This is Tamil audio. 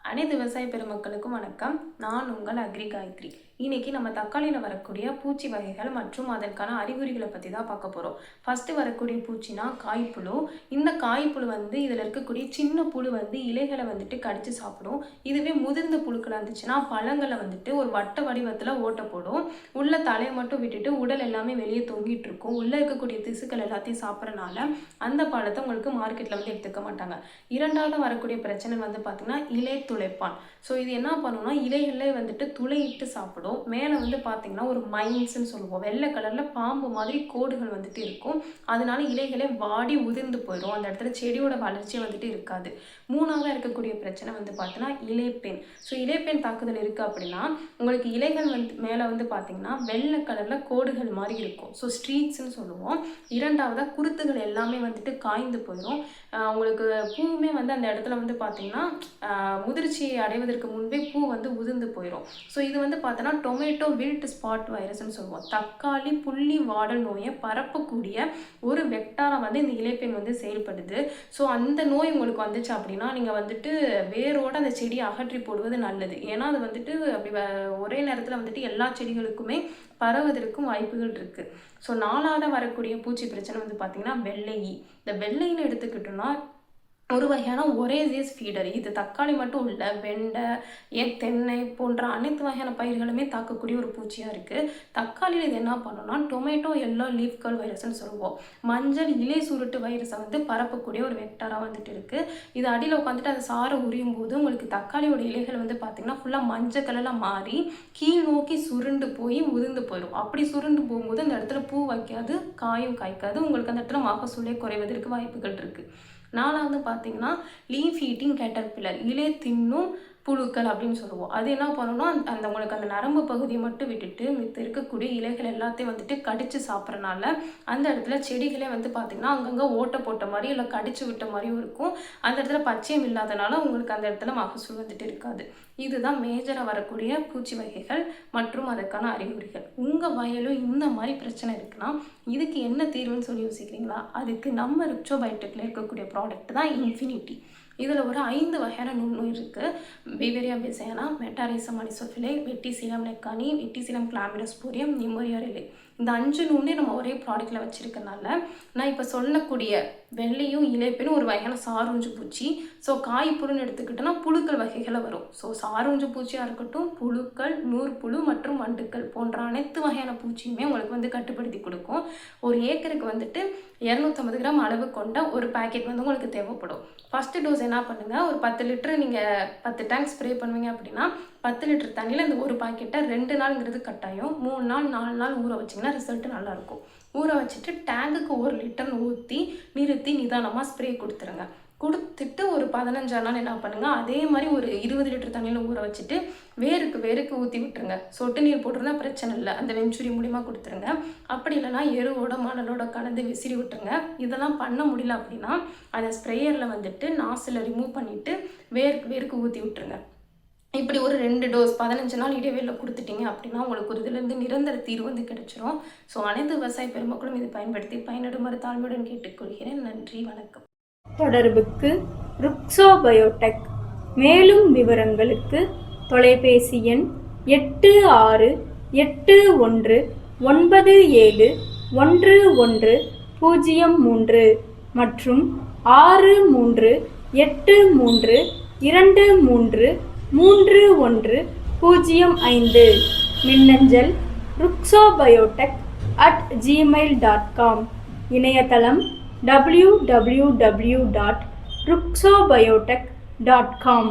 அனைத்து விவசாய பெருமக்களுக்கும் வணக்கம். நான் உங்கள் அக்ரி காயத்ரி. இன்னைக்கு நம்ம தக்காளியில் வரக்கூடிய பூச்சி வகைகள் மற்றும் அதற்கான அறிகுறிகளை பற்றி தான் பார்க்க போகிறோம். ஃபஸ்ட்டு வரக்கூடிய பூச்சினா காய்ப்புழு. இந்த காய்ப்புழு இதில் இருக்கக்கூடிய சின்ன புழு இலைகளை கடித்து சாப்பிடும். இதுவே முதிர்ந்த புழுக்கள் இருந்துச்சுன்னா பழங்களை ஒரு வட்ட வடிவத்தில் ஓட்ட போடும். உள்ள தலையை மட்டும் விட்டுட்டு உடல் எல்லாமே வெளியே தொங்கிட்டு இருக்கும். உள்ளே இருக்கக்கூடிய திசுக்கள் எல்லாத்தையும் சாப்பிட்றனால அந்த பழத்தை உங்களுக்கு மார்க்கெட்டில் எடுத்துக்க மாட்டாங்க. இரண்டாவது வரக்கூடிய பிரச்சனை பார்த்தீங்கன்னா இலை துளைப்பான். ஸோ இது என்ன பண்ணுன்னா இலைகளில் துளையிட்டு சாப்பிடும். மேலே பார்த்தீங்கன்னா ஒரு மைன்ஸ்ன்னு சொல்லுவோம். வெள்ளை கலரில் பாம்பு மாதிரி கோடுகள் இருக்கும். அதனால இலைகளே வாடி உதிர்ந்து போயிடும். அந்த இடத்துல செடியோட வளர்ச்சி இருக்காது. மூணாவதாக இருக்கக்கூடிய பிரச்சனை பார்த்தீங்கன்னா இலைப்பேன். ஸோ இலைப்பேன் தாக்குதல் இருக்குது அப்படின்னா உங்களுக்கு இலைகள் மேலே பார்த்தீங்கன்னா வெள்ளை கலரில் கோடுகள் மாதிரி இருக்கும். ஸோ ஸ்ட்ரீக்ஸ்ன்னு சொல்லுவோம். இரண்டாவதாக குருத்துகள் எல்லாமே காய்ந்து போயிடும். உங்களுக்கு பூவுமே அந்த இடத்துல பார்த்தீங்கன்னா முதிர்ச்சியை அடைவதற்கு முன்பே பூ உதிர்ந்து போயிடும். ஸோ இது பார்த்தோன்னா டொமேட்டோ வில்ட் ஸ்பாட் வைரஸ்ன்னு சொல்லுவோம். தக்காளி புள்ளி வாடல் நோயை பரப்பக்கூடிய ஒரு வெக்டாராக இந்த இலைப்பேன் செயல்படுது. ஸோ அந்த நோய் உங்களுக்கு வந்துச்சு அப்படின்னா நீங்கள் வேரோட அந்த செடியை அகற்றி போடுவது நல்லது. ஏன்னா அது அப்படி ஒரே நேரத்தில் எல்லா செடிகளுக்குமே பரவதற்கும் வாய்ப்புகள் இருக்குது. ஸோ நாலாவது வரக்கூடிய பூச்சி பிரச்சனை பார்த்தீங்கன்னா வெள்ளை ஈ. இந்த வெள்ளைன்னு எடுத்துக்கிட்டோம்னா ஒரு வகையான ஒரேசியஸ் ஃபீடர். இது தக்காளி மட்டும் இல்லை, வெண்டை தென்னை போன்ற அனைத்து வகையான பயிர்களுமே தாக்கக்கூடிய ஒரு பூச்சியாக இருக்குது. தக்காளியில் இது என்ன பண்ணோம்னா டொமேட்டோ எல்லோ லீஃப் கர்ல் வைரஸ்ன்னு சொல்லுவோம். மஞ்சள் இலை சுருட்டு வைரஸை பரப்பக்கூடிய ஒரு வெக்டாராக இருக்குது. இது அடியில் உட்காந்துட்டு அதை சாரை உரியும் போது உங்களுக்கு தக்காளியோட இலைகள் பார்த்தீங்கன்னா ஃபுல்லாக மஞ்சள் கலரில் மாறி கீழ் நோக்கி சுருண்டு போய் உதிர்ந்து போயிடும். அப்படி சுருண்டு போகும்போது அந்த இடத்துல பூ வைக்காது, காயும் காய்க்காது. உங்களுக்கு அந்த இடத்துல மகசூலே குறைவதற்கு வாய்ப்புகள் இருக்குது. நாலாவது பார்த்தீங்கன்னா லீஃப் ஈட்டிங் கேட்டர்பில்லர், இலை தின்னும் புழுக்கள் அப்படின்னு சொல்லுவோம். அது என்ன பண்ணணும்னா அந்த உங்களுக்கு அந்த நரம்பு பகுதியை மட்டும் விட்டுட்டு மித்த இருக்கக்கூடிய இலைகள் எல்லாத்தையும் கடிச்சு சாப்பிட்றனால அந்த இடத்துல செடிகளே பார்த்தீங்கன்னா அங்கங்கே ஓட்ட போட்ட மாதிரி இல்லை கடிச்சு விட்ட மாதிரியும் இருக்கும். அந்த இடத்துல பச்சையம் இல்லாதனால உங்களுக்கு அந்த இடத்துல மகசூல் இருக்காது. இதுதான் மேஜராக வரக்கூடிய பூச்சி வகைகள் மற்றும் அதற்கான அறிகுறிகள். உங்கள் வயலும் இந்த மாதிரி பிரச்சனை இருக்குன்னா இதுக்கு என்ன தீர்வுன்னு சொல்லி யோசிக்கிறீங்களா? அதுக்கு நம்ம ரிப்சோபயோடெக்கில் இருக்கக்கூடிய ப்ராடக்ட் தான் இன்ஃபினிட்டி. இதில் ஒரு 5 வகையான நுண்ணோய் இருக்குது. Beauveria பேசியானா, மெட்டாரைசம் அனிசோஃபிலை, வெட்டிசீலம் நெக்கானி, வெட்டிசீலம் கிளாமிடோஸ்போரியம், நிமோரியா relay. இந்த 5 நுண்ணே நம்ம ஒரே ப்ராடக்ட்டில் வச்சுருக்கனால நான் இப்போ சொல்லக்கூடிய வெள்ளையும் இலைப்பேனும் ஒரு வகையான சாரூஞ்சு பூச்சி. ஸோ காய்ப்புழுன்னு எடுத்துக்கிட்டோன்னா புழுக்கள் வகைகளை வரும். ஸோ சாரூஞ்சு பூச்சியாக இருக்கட்டும், புழுக்கள், நூற்புழு மற்றும் வண்டுக்கள் போன்ற அனைத்து வகையான பூச்சியுமே உங்களுக்கு கட்டுப்படுத்தி கொடுக்கும். ஒரு ஏக்கருக்கு 250 கிராம் அளவு கொண்ட ஒரு பேக்கெட் உங்களுக்கு தேவைப்படும். ஃபஸ்ட்டு டோஸ் என்ன பண்ணுங்கள், ஒரு 10 லிட்டரு நீங்கள் 10 டேங்க் ஸ்ப்ரே பண்ணுவீங்க அப்படின்னா 10 லிட்டர் தண்ணியில் இந்த ஒரு பாக்கெட்டை 2 நாளுங்கிறது கட்டாயம். 3 நாள் 4 நாள் ஊற வச்சிங்கன்னா ரிசல்ட்டு நல்லாயிருக்கும். ஊற வச்சுட்டு டேங்குக்கு 1 லிட்டர்னு ஊற்றி நிறுத்தி நிதானமாக ஸ்ப்ரே கொடுத்துருங்க. கொடுத்துட்டு ஒரு 15 நாள் என்ன பண்ணுங்கள், அதே மாதிரி ஒரு 20 லிட்டர் தண்ணியில் ஊற வச்சுட்டு வேருக்கு ஊற்றி விட்டுருங்க. சொட்டு நீர் போட்டிருந்தா பிரச்சனை இல்லை, அந்த வெஞ்சுரி மூலிமா கொடுத்துருங்க. அப்படி இல்லைனா எருவோட மணலோட கலந்து விசிறி விட்டுருங்க. இதெல்லாம் பண்ண முடியல அப்படின்னா அதை ஸ்ப்ரேயரில் நாசில் ரிமூவ் பண்ணிவிட்டு வேருக்கு ஊற்றி விட்டுருங்க. இப்படி ஒரு 2 டோஸ் 15 நாள் இடைவெளியில் கொடுத்துட்டீங்க அப்படின்னா உங்களுக்கு ஒரு இதுலேருந்து நிரந்தர தீர்வு கிடைச்சிரும். ஸோ அனைத்து விவசாய பெருமக்களும் இது பயன்படுத்தி பயனடுமாறு தாழ்மையுடன் கேட்டுக்கொள்கிறேன். நன்றி, வணக்கம். தொடர்புக்கு ருக்ஸோபயோடெக். மேலும் விவரங்களுக்கு தொலைபேசி எண் 8681971103 மற்றும் 6383233105. மின்னஞ்சல் ruxobiotech@gmail.com. இணையதளம் www.ruxobiotech.com.